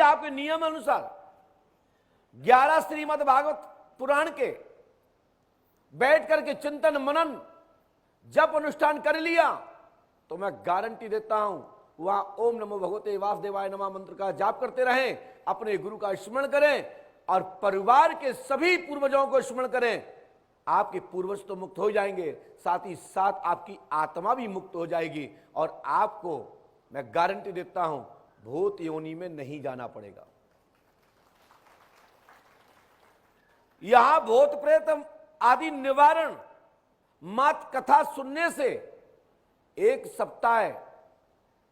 आपके नियम अनुसार 11 श्रीमद् भागवत पुराण के बैठ करके चिंतन मनन जप अनुष्ठान कर लिया तो मैं गारंटी देता हूं वहां ओम नमो भगवते वासुदेवाय नमः मंत्र का जाप करते रहें, अपने गुरु का स्मरण करें और परिवार के सभी पूर्वजों को स्मरण करें। आपके पूर्वज तो मुक्त हो जाएंगे, साथ ही साथ आपकी आत्मा भी मुक्त हो जाएगी और आपको मैं गारंटी देता हूं भूत योनि में नहीं जाना पड़ेगा। यहां भूत प्रेत आदि निवारण मत कथा सुनने से, एक सप्ताह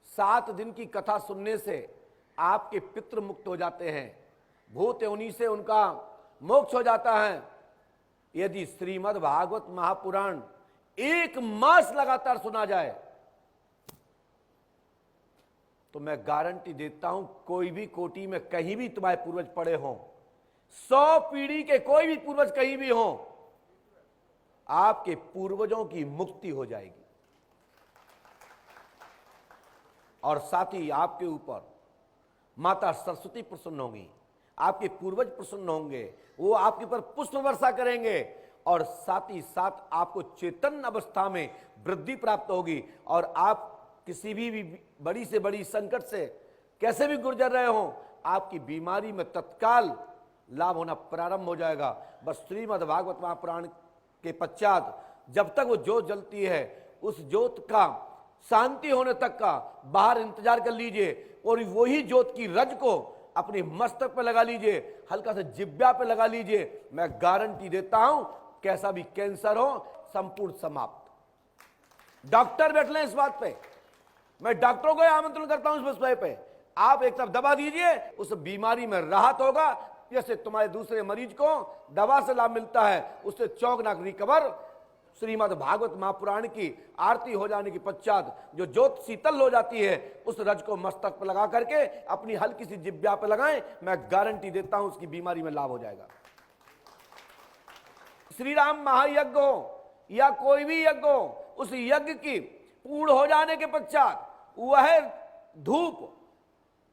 7 दिन की कथा सुनने से आपके पितृ मुक्त हो जाते हैं, भूत योनि से उनका मोक्ष हो जाता है। यदि श्रीमद् भागवत महापुराण 1 मास लगातार सुना जाए तो मैं गारंटी देता हूं कोई भी कोटि में कहीं भी तुम्हारे पूर्वज पड़े हों, 100 पीढ़ी के कोई भी पूर्वज कहीं भी हों, आपके पूर्वजों की मुक्ति हो जाएगी और साथ ही आपके ऊपर माता सरस्वती प्रसन्न होंगी, आपके पूर्वज प्रसन्न होंगे, वो आपके ऊपर पुष्प वर्षा करेंगे और साथ ही साथ आपको चेतन अवस्था में वृद्धि प्राप्त होगी और आप किसी भी बड़ी से बड़ी संकट से कैसे भी गुजर रहे हो, आपकी बीमारी में तत्काल लाभ होना प्रारंभ हो जाएगा। बस श्रीमद् भागवत महापुराण के पश्चात जब तक वो ज्योत जलती है उस ज्योत का शांति होने तक का बाहर इंतजार कर लीजिए और वही ज्योत की रज को अपने मस्तक पे लगा लीजिए, हल्का सा जिब्या पे लगा लीजिए। मैं गारंटी देता हूं कैसा भी कैंसर हो संपूर्ण समाप्त। डॉक्टर बैठ लें इस बात पे, मैं डॉक्टरों को आमंत्रण करता हूं इस विषय पे। आप एक तरफ दवा दीजिए, उस बीमारी में राहत होगा, जैसे तुम्हारे दूसरे मरीज को दवा से लाभ मिलता है उससे चौगना रिकवर। श्रीमद् भागवत महापुराण की आरती हो जाने के पश्चात जो ज्योत शीतल हो जाती है उस रज को मस्तक पर लगा करके अपनी हल्की सी जिब्या पर लगाएं, मैं गारंटी देता हूं उसकी बीमारी में लाभ हो जाएगा। श्री राम महायज्ञ हो या कोई भी यज्ञ हो, उस यज्ञ की पूर्ण हो जाने के पश्चात वह धूप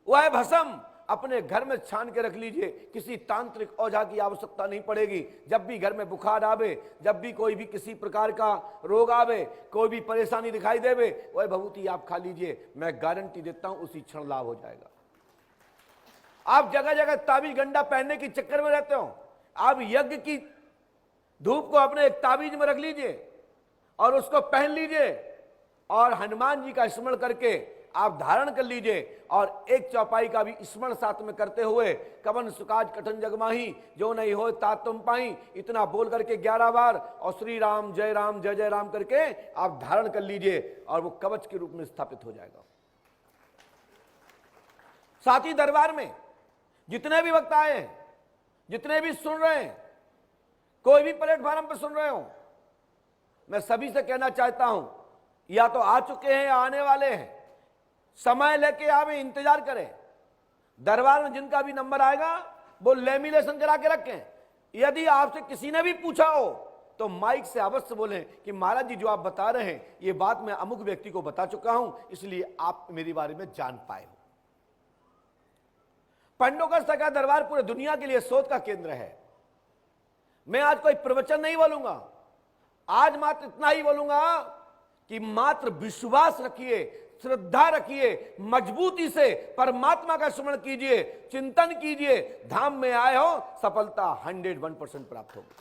वह भस्म अपने घर में छान के रख लीजिए, किसी तांत्रिक औझा की आवश्यकता नहीं पड़ेगी। जब भी घर में बुखार आवे, जब भी कोई भी किसी प्रकार का रोग आवे, कोई भी परेशानी दिखाई देवे, वह भभूति आप खा लीजिए, मैं गारंटी देता हूं उसी क्षण लाभ हो जाएगा। आप जगह जगह ताबीज गंडा पहनने के चक्कर में रहते हो, आप यज्ञ की धूप को अपने एक ताबीज में रख लीजिए और उसको पहन लीजिए और हनुमान जी का स्मरण करके आप धारण कर लीजिए और एक चौपाई का भी स्मरण साथ में करते हुए कवन सुकाज कठन जगमाही जो नहीं हो तात तुम पाई, इतना बोल करके 11 बार और श्री राम जय राम करके आप धारण कर लीजिए और वो कवच के रूप में स्थापित हो जाएगा। साथ ही दरबार में जितने भी वक्त आए हैं, जितने भी सुन रहे हैं, कोई भी प्लेटफॉर्म पर सुन रहे हो, मैं सभी से कहना चाहता हूं या तो आ चुके हैं या आने वाले हैं, समय लेके आवे, इंतजार करें। दरबार में जिनका भी नंबर आएगा वो लेमिनेशन करा के रखें। यदि आपसे किसी ने भी पूछा हो तो माइक से अवश्य बोलें कि महाराज जी जो आप बता रहे हैं ये बात मैं अमुक व्यक्ति को बता चुका हूं, इसलिए आप मेरे बारे में जान पाए हो। पंडोकर का दरबार पूरे दुनिया के लिए शोध का केंद्र है। मैं आज कोई प्रवचन नहीं बोलूंगा, आज मात्र इतना ही बोलूंगा कि मात्र विश्वास रखिए, श्रद्धा रखिए, मजबूती से परमात्मा का स्मरण कीजिए, चिंतन कीजिए, धाम में आए हो सफलता 101% प्राप्त होगी।